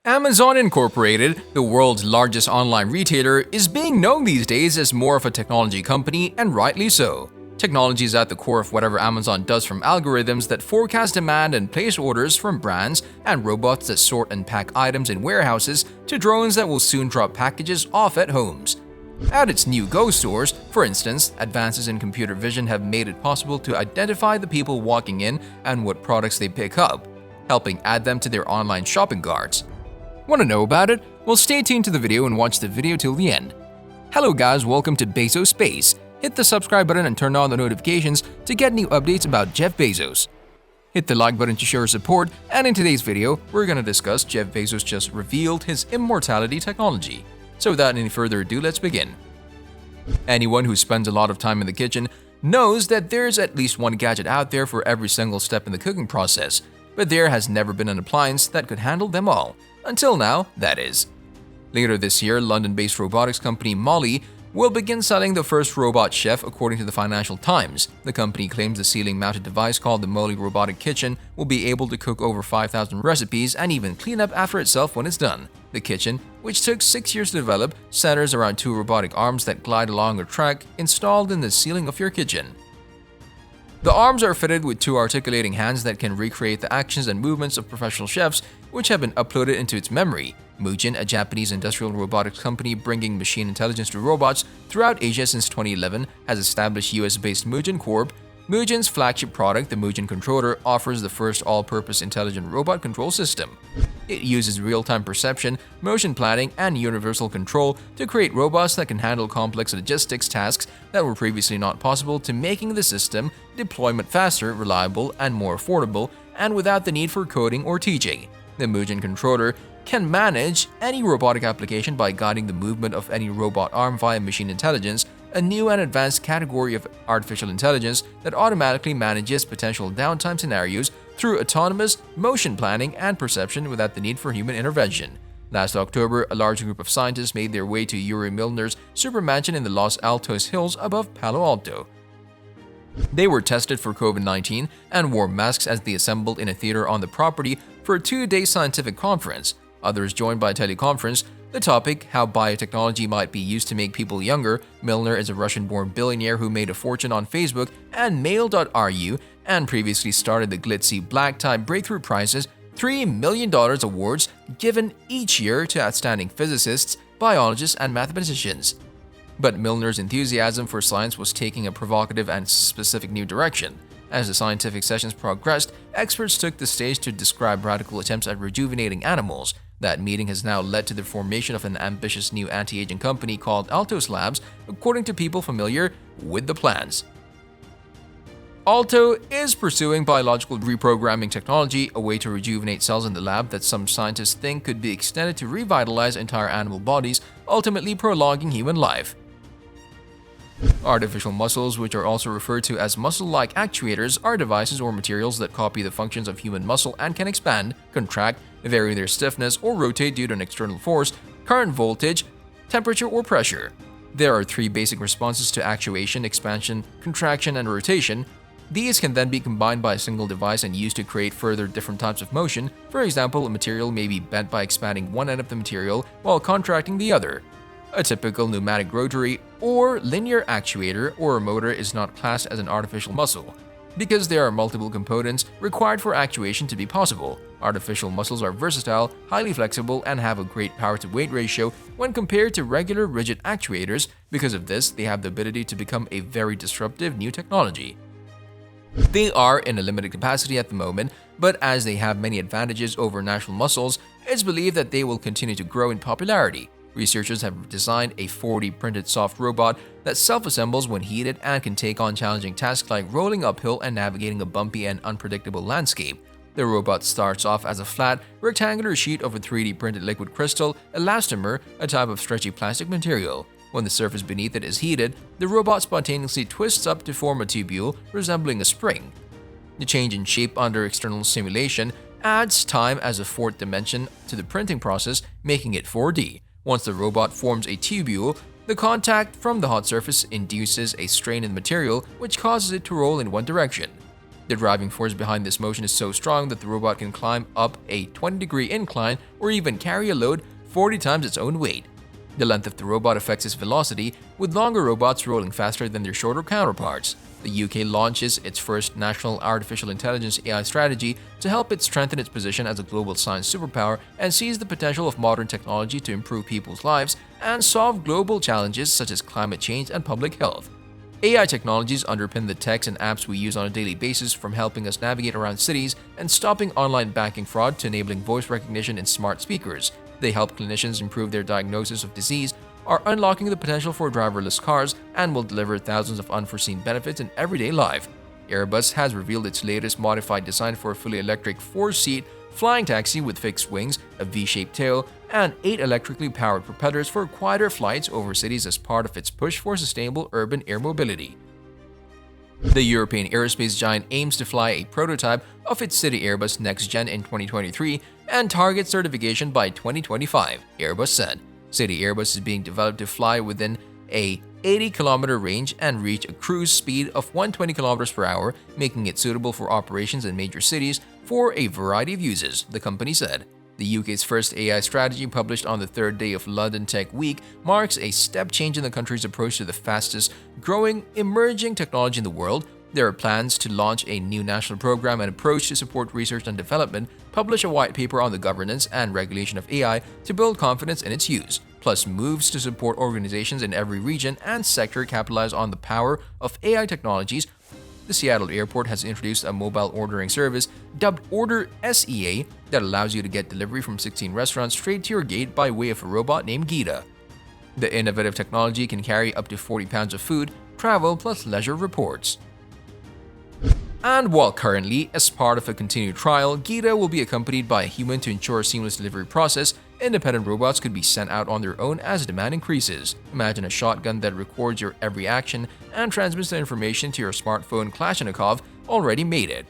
Amazon Incorporated, the world's largest online retailer, is being known these days as more of a technology company, and rightly so. Technology is at the core of whatever Amazon does, from algorithms that forecast demand and place orders from brands, and robots that sort and pack items in warehouses, to drones that will soon drop packages off at homes. At its new Go stores, for instance, advances in computer vision have made it possible to identify the people walking in and what products they pick up, helping add them to their online shopping carts. Want to know about it? Well, stay tuned to the video and watch the video till the end. Hello guys, welcome to Bezos Space. Hit the subscribe button and turn on the notifications to get new updates about Jeff Bezos. Hit the like button to show your support, and in today's video, we're going to discuss Jeff Bezos just revealed his Immortality technology. So without any further ado, let's begin. Anyone who spends a lot of time in the kitchen knows that there's at least one gadget out there for every single step in the cooking process, but there has never been an appliance that could handle them all. Until now, that is. Later this year, London-based robotics company Moley will begin selling the first robot chef, according to the Financial Times. The company claims the ceiling-mounted device called the Moley Robotic Kitchen will be able to cook over 5,000 recipes and even clean up after itself when it's done. The kitchen, which took 6 years to develop, centers around two robotic arms that glide along a track installed in the ceiling of your kitchen. The arms are fitted with two articulating hands that can recreate the actions and movements of professional chefs, which have been uploaded into its memory. Mujin, a Japanese industrial robotics company bringing machine intelligence to robots throughout Asia since 2011, has established US-based Mujin Corp. Mujin's flagship product, the Mujin Controller, offers the first all-purpose intelligent robot control system. It uses real-time perception, motion planning, and universal control to create robots that can handle complex logistics tasks that were previously not possible, to making the system deployment faster, reliable, and more affordable, and without the need for coding or teaching. The Mujin Controller can manage any robotic application by guiding the movement of any robot arm via machine intelligence, a new and advanced category of artificial intelligence that automatically manages potential downtime scenarios through autonomous motion planning and perception without the need for human intervention. Last October, a large group of scientists made their way to Yuri Milner's supermansion in the Los Altos Hills above Palo Alto. They were tested for COVID-19 and wore masks as they assembled in a theater on the property for a 2-day scientific conference. Others joined by teleconference. The topic, how biotechnology might be used to make people younger. Milner is a Russian-born billionaire who made a fortune on Facebook and Mail.ru, and previously started the glitzy Black Tie Breakthrough Prizes, $3 million awards given each year to outstanding physicists, biologists, and mathematicians. But Milner's enthusiasm for science was taking a provocative and specific new direction. As the scientific sessions progressed, experts took the stage to describe radical attempts at rejuvenating animals. That meeting has now led to the formation of an ambitious new anti-aging company called Altos Labs, according to people familiar with the plans. Alto is pursuing biological reprogramming technology, a way to rejuvenate cells in the lab that some scientists think could be extended to revitalize entire animal bodies, ultimately prolonging human life. Artificial muscles, which are also referred to as muscle-like actuators, are devices or materials that copy the functions of human muscle and can expand, contract, vary their stiffness, or rotate due to an external force, current voltage, temperature, or pressure. There are 3 basic responses to actuation: expansion, contraction, and rotation. These can then be combined by a single device and used to create further different types of motion. For example, a material may be bent by expanding one end of the material while contracting the other. A typical pneumatic rotary or linear actuator or a motor is not classed as an artificial muscle, because there are multiple components required for actuation to be possible. Artificial muscles are versatile, highly flexible, and have a great power-to-weight ratio when compared to regular rigid actuators. Because of this, they have the ability to become a very disruptive new technology. They are in a limited capacity at the moment, but as they have many advantages over natural muscles, it's believed that they will continue to grow in popularity. Researchers have designed a 4D printed soft robot that self-assembles when heated and can take on challenging tasks like rolling uphill and navigating a bumpy and unpredictable landscape. The robot starts off as a flat, rectangular sheet of a 3D printed liquid crystal elastomer, a type of stretchy plastic material. When the surface beneath it is heated, the robot spontaneously twists up to form a tubule resembling a spring. The change in shape under external stimulation adds time as a fourth dimension to the printing process, making it 4D. Once the robot forms a tubule, the contact from the hot surface induces a strain in the material, which causes it to roll in one direction. The driving force behind this motion is so strong that the robot can climb up a 20-degree incline or even carry a load 40 times its own weight. The length of the robot affects its velocity, with longer robots rolling faster than their shorter counterparts. The UK launches its first national artificial intelligence AI strategy to help it strengthen its position as a global science superpower and seize the potential of modern technology to improve people's lives and solve global challenges such as climate change and public health. AI technologies underpin the texts and apps we use on a daily basis, from helping us navigate around cities and stopping online banking fraud to enabling voice recognition in smart speakers. They help clinicians improve their diagnosis of disease, are unlocking the potential for driverless cars, and will deliver thousands of unforeseen benefits in everyday life. Airbus has revealed its latest modified design for a fully electric 4-seat flying taxi with fixed wings, a V-shaped tail, and 8 electrically powered propellers for quieter flights over cities as part of its push for sustainable urban air mobility. The European aerospace giant aims to fly a prototype of its City Airbus Next Gen in 2023 and targets certification by 2025, Airbus said. City Airbus is being developed to fly within a 80-kilometer range and reach a cruise speed of 120 kilometers per hour, making it suitable for operations in major cities for a variety of uses, the company said. The UK's first AI strategy, published on the third day of London Tech Week, marks a step change in the country's approach to the fastest-growing emerging technology in the world. There are plans to launch a new national program and approach to support research and development, publish a white paper on the governance and regulation of AI to build confidence in its use, plus moves to support organizations in every region and sector capitalize on the power of AI technologies. The Seattle airport has introduced a mobile ordering service dubbed Order SEA that allows you to get delivery from 16 restaurants straight to your gate by way of a robot named Gita. The innovative technology can carry up to 40 pounds of food, travel, plus leisure reports. And while currently, as part of a continued trial, Gita will be accompanied by a human to ensure a seamless delivery process, independent robots could be sent out on their own as demand increases. Imagine a shotgun that records your every action and transmits the information to your smartphone. Kalashnikov already made it.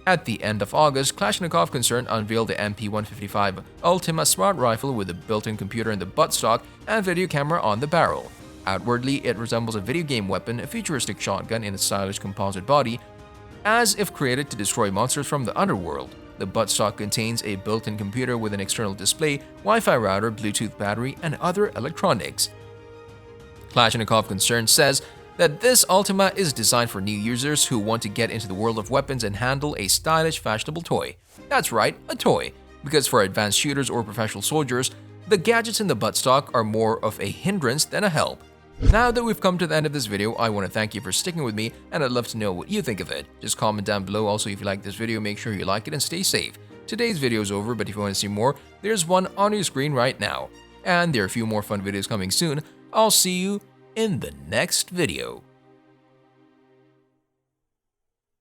At the end of August, Kalashnikov concern unveiled the MP155 Ultima smart rifle with a built-in computer in the buttstock and video camera on the barrel. Outwardly, it resembles a video game weapon, a futuristic shotgun in a stylish composite body, as if created to destroy monsters from the underworld. The buttstock contains a built-in computer with an external display, Wi-Fi router, Bluetooth battery, and other electronics. Kalashnikov Concern says that this Ultima is designed for new users who want to get into the world of weapons and handle a stylish, fashionable toy. That's right, a toy, because for advanced shooters or professional soldiers, the gadgets in the buttstock are more of a hindrance than a help. Now that we've come to the end of this video, I want to thank you for sticking with me, and I'd love to know what you think of it. Just comment down below. Also, if you like this video, make sure you like it and stay safe. Today's video is over, but if you want to see more, there's one on your screen right now. And there are a few more fun videos coming soon. I'll see you in the next video.